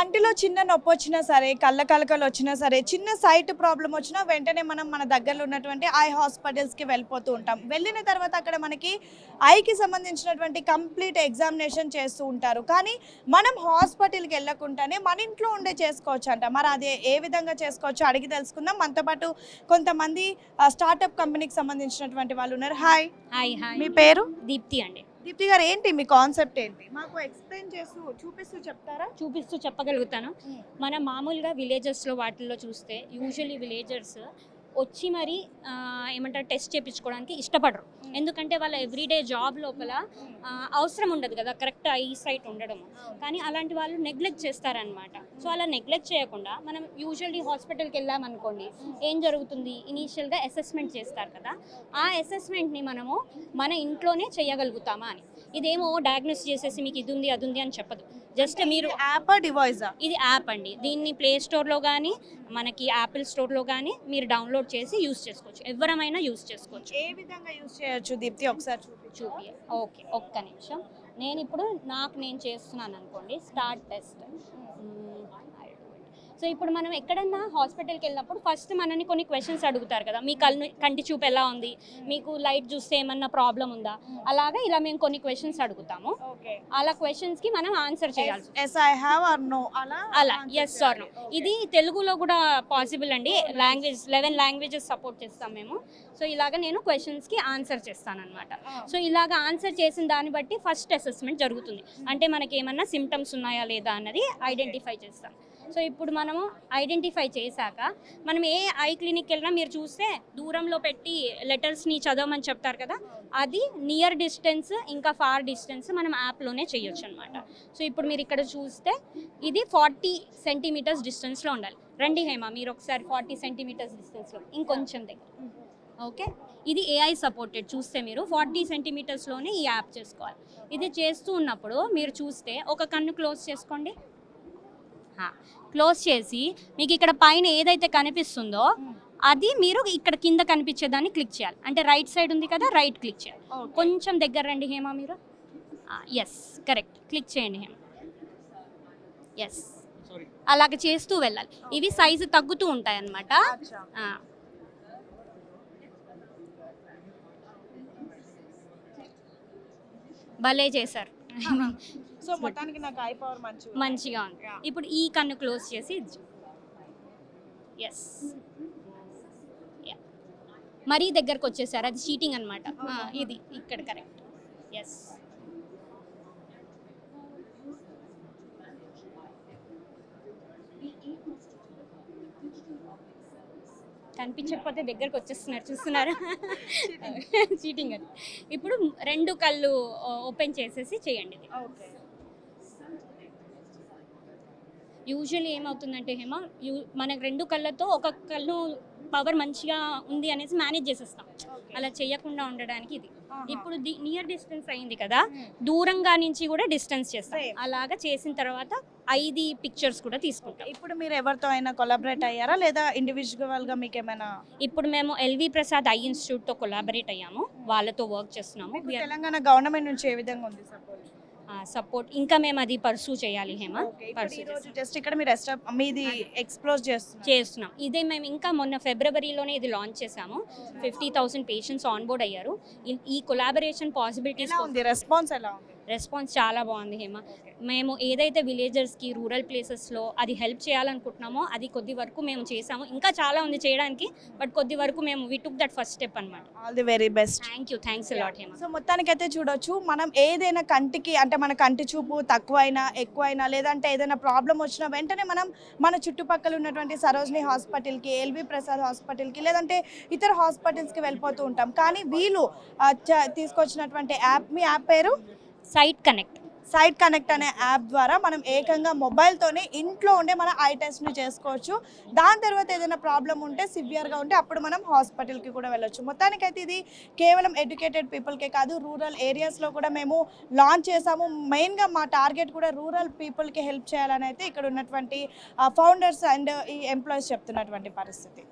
కంటిలో చిన్న నొప్పి వచ్చినా సరే, కళ్ళ కలకలు వచ్చినా సరే, చిన్న సైట్ ప్రాబ్లమ్ వచ్చినా వెంటనే మనం మన దగ్గరలో ఉన్నటువంటి ఐ హాస్పిటల్స్కి వెళ్ళిపోతూ ఉంటాం. వెళ్ళిన తర్వాత అక్కడ మనకి ఐకి సంబంధించినటువంటి కంప్లీట్ ఎగ్జామినేషన్ చేస్తూ ఉంటారు. కానీ మనం హాస్పిటల్కి వెళ్ళకుండానే మన ఇంట్లో ఉండే చేసుకోవచ్చు అంట. మరి అది ఏ విధంగా చేసుకోవచ్చో అడిగి తెలుసుకుందాం. మనతో పాటు కొంతమంది స్టార్టప్ కంపెనీకి సంబంధించినటువంటి వాళ్ళు ఉన్నారు. హాయ్. హాయ్ హాయ్, మీ పేరు? దీప్తి అండి. దీప్తి గారు, ఏంటి మీ కాన్సెప్ట్ ఏంటి? మాకు ఎక్స్ప్లెయిన్ చేస్తూ చూపిస్తూ చెప్తారా? చూపిస్తూ చెప్పగలుగుతాను. మన మామూలుగా విలేజెస్లో వాటిల్లో చూస్తే యూజువల్లీ విలేజర్స్ వచ్చి మరి ఏమంటారు టెస్ట్ చేయించుకోవడానికి ఇష్టపడరు. ఎందుకంటే వాళ్ళ ఎవ్రీడే జాబ్ లోపల అవసరం ఉండదు కదా కరెక్ట్ ఐ సైట్ ఉండడం. కానీ అలాంటి వాళ్ళు నెగ్లెక్ట్ చేస్తారనమాట. సో అలా నెగ్లెక్ట్ చేయకుండా మనం యూజువల్లీ హాస్పిటల్కి వెళ్ళామనుకోండి, ఏం జరుగుతుంది, ఇనీషియల్గా అసెస్మెంట్ చేస్తారు కదా, ఆ అసెస్మెంట్ని మనము మన ఇంట్లోనే చేయగలుగుతామా అని. ఇదేమో డయాగ్నోస్ చేసేసి మీకు ఇది ఉంది అది ఉంది అని చెప్పదు. జస్ట్ మీరు యాప్ డివైజా? ఇది యాప్ అండి. దీన్ని ప్లే స్టోర్లో కానీ మనకి యాపిల్ స్టోర్లో కానీ మీరు డౌన్లోడ్ చేసి యూస్ చేసుకోవచ్చు. ఎవరమైనా యూస్ చేసుకోవచ్చు. ఏ విధంగా యూస్ చేయొచ్చు దీప్తి, ఒకసారి చూపి. ఓకే, ఒక్క నిమిషం. నేను ఇప్పుడు నేను చేస్తున్నాను అనుకోండి, స్టార్ట్ టెస్ట్. సో ఇప్పుడు మనం ఎక్కడన్నా హాస్పిటల్కి వెళ్ళినప్పుడు ఫస్ట్ మనని కొన్ని క్వశ్చన్స్ అడుగుతారు కదా, మీ కంటి చూపు ఎలా ఉంది, మీకు లైట్ చూస్తే ఏమన్నా ప్రాబ్లం ఉందా, అలాగా ఇలా మేము కొన్ని క్వశ్చన్స్ అడుగుతాము. అలా క్వశ్చన్స్కి మనం ఆన్సర్ చేయాలి. అలా ఎస్ ఆర్ నో. ఇది తెలుగులో కూడా పాసిబుల్ అండి. 11 లాంగ్వేజెస్ సపోర్ట్ చేస్తాం మేము. సో ఇలాగ నేను క్వశ్చన్స్కి ఆన్సర్ చేస్తాను అనమాట. సో ఇలాగ ఆన్సర్ చేసిన దాన్ని బట్టి ఫస్ట్ అసెస్మెంట్ జరుగుతుంది. అంటే మనకి ఏమన్నా సిమ్టమ్స్ ఉన్నాయా లేదా అన్నది ఐడెంటిఫై చేస్తాం. సో ఇప్పుడు మనము ఐడెంటిఫై చేశాక మనం ఏ ఐ క్లినిక్ వెళ్ళినా మీరు చూస్తే దూరంలో పెట్టి లెటర్స్ని చదవమని చెప్తారు కదా, అది నియర్ డిస్టెన్స్ ఇంకా ఫార్ డిస్టెన్స్ మనం యాప్లోనే చేయొచ్చు అనమాట. సో ఇప్పుడు మీరు ఇక్కడ చూస్తే ఇది 40 సెంటీమీటర్స్ డిస్టెన్స్లో ఉండాలి. రండి హేమ, మీరు ఒకసారి 40 సెంటీమీటర్స్ డిస్టెన్స్లో ఇంకొంచెం దగ్గర. ఓకే, ఇది ఏఐ సపోర్టెడ్. చూస్తే మీరు 40 సెంటీమీటర్స్లోనే ఈ యాప్ చేసుకోవాలి. ఇది చేస్తూ ఉన్నప్పుడు మీరు చూస్తే ఒక కన్ను క్లోజ్ చేసుకోండి. క్లోజ్ చేసి మీకు ఇక్కడ పైన ఏదైతే కనిపిస్తుందో అది మీరు ఇక్కడ కింద కనిపించేదాన్ని క్లిక్ చేయాలి. అంటే రైట్ సైడ్ ఉంది కదా, రైట్ క్లిక్ చేయాలి. కొంచెం దగ్గర రండి హేమ మీరు. ఎస్, కరెక్ట్, క్లిక్ చేయండి హేమ. ఎస్, అలాగ చేస్తూ వెళ్ళాలి. ఇవి సైజు తగ్గుతూ ఉంటాయి అన్నమాట. భలే చేశారు. సో మొత్తానికి నాకు ఐ పవర్ మంచిగా ఉంది. ఇప్పుడు ఈ కన్ను క్లోజ్ చేసి ఎస్, మరీ దగ్గరకు వచ్చేసారు, అది చీటింగ్ అనమాట. ఇది ఇక్కడ కరెక్ట్. ఎస్, కనిపించకపోతే దగ్గరకు వచ్చేస్తున్నారు, చూస్తున్నారు. చీటింగ్ అది. ఇప్పుడు 2 కళ్ళు ఓపెన్ చేసేసి చేయండి. ఇది యూజువల్లీ ఏమవుతుందంటే హేమ, మనకు 2 కళ్ళతో ఒక కళ్ళు పవర్ మంచిగా ఉంది అనేసి మేనేజ్ చేసేస్తాం. అలా చేయకుండా ఉండడానికి ఇది. ఇప్పుడు నియర్ డిస్టెన్స్ అయింది కదా, దూరంగా నుంచి కూడా డిస్టెన్స్ చేస్తాం. అలాగా చేసిన తర్వాత 5 పిక్చర్స్ కూడా తీసుకుంటాం. ఇప్పుడు మీరు ఎవరితో అయినా కొలాబరేట్ అయ్యారా లేదా ఇండివిజువల్గా మీకు ఏమైనా? ఇప్పుడు మేము ఎల్వి ప్రసాద్ ఐ ఇన్స్టిట్యూట్తో కొలాబరేట్ అయ్యాము, వాళ్ళతో వర్క్ చేస్తున్నాము. తెలంగాణ గవర్నమెంట్ నుంచి ఏ విధంగా ఉంది సపోర్ట్? ఇంకా మేము అది పర్సూ చేయాలి హేమ. జస్ట్ ఇక్కడ మీరు మీది ఎక్స్ప్లోర్ చేస్తున్నాం. ఇదే మేము ఇంకా మొన్న ఫిబ్రవరిలోనే ఇది లాంచ్ చేసాము. 50,000 పేషెంట్స్ ఆన్ బోర్డ్ అయ్యారు. ఈ కొలాబరేషన్ పాసిబిలిటీస్ రెస్పాన్స్ చాలా బాగుంది హేమ. మేము ఏదైతే విలేజర్స్కి రూరల్ ప్లేసెస్లో అది హెల్ప్ చేయాలనుకుంటున్నామో అది కొద్ది వరకు మేము చేసాము. ఇంకా చాలా ఉంది చేయడానికి, బట్ కొద్ది వరకు మేము వి టుక్ దట్ ఫస్ట్ స్టెప్ అనమాట. All the very best. Thanks a lot Hema. So మొత్తానికైతే చూడొచ్చు, మనం ఏదైనా కంటికి అంటే మన కంటి చూపు తక్కువైనా ఎక్కువైనా లేదంటే ఏదైనా ప్రాబ్లం వచ్చినా వెంటనే మనం మన చుట్టుపక్కల ఉన్నటువంటి సరోజిని హాస్పిటల్కి, ఎల్వి ప్రసాద్ హాస్పిటల్కి లేదంటే ఇతర హాస్పిటల్స్కి వెళ్ళిపోతూ ఉంటాం. కానీ వీళ్ళు తీసుకొచ్చినటువంటి యాప్, మీ యాప్ పేరు సైట్ కనెక్ట్ అనే యాప్ ద్వారా మనం ఏకంగా మొబైల్తోనే ఇంట్లో ఉండే మన ఐ టెస్ట్ని చేసుకోవచ్చు. దాని తర్వాత ఏదైనా ప్రాబ్లం ఉంటే, సివియర్గా ఉంటే అప్పుడు మనం హాస్పిటల్కి కూడా వెళ్ళొచ్చు. మొత్తానికైతే ఇది కేవలం ఎడ్యుకేటెడ్ పీపుల్కే కాదు, రూరల్ ఏరియాస్లో కూడా మేము లాంచ్ చేసాము. మెయిన్గా మా టార్గెట్ కూడా రూరల్ పీపుల్కి హెల్ప్ చేయాలని అయితే ఇక్కడ ఉన్నటువంటి ఫౌండర్స్ అండ్ ఈ ఎంప్లాయీస్ చెప్తున్నటువంటి పరిస్థితి.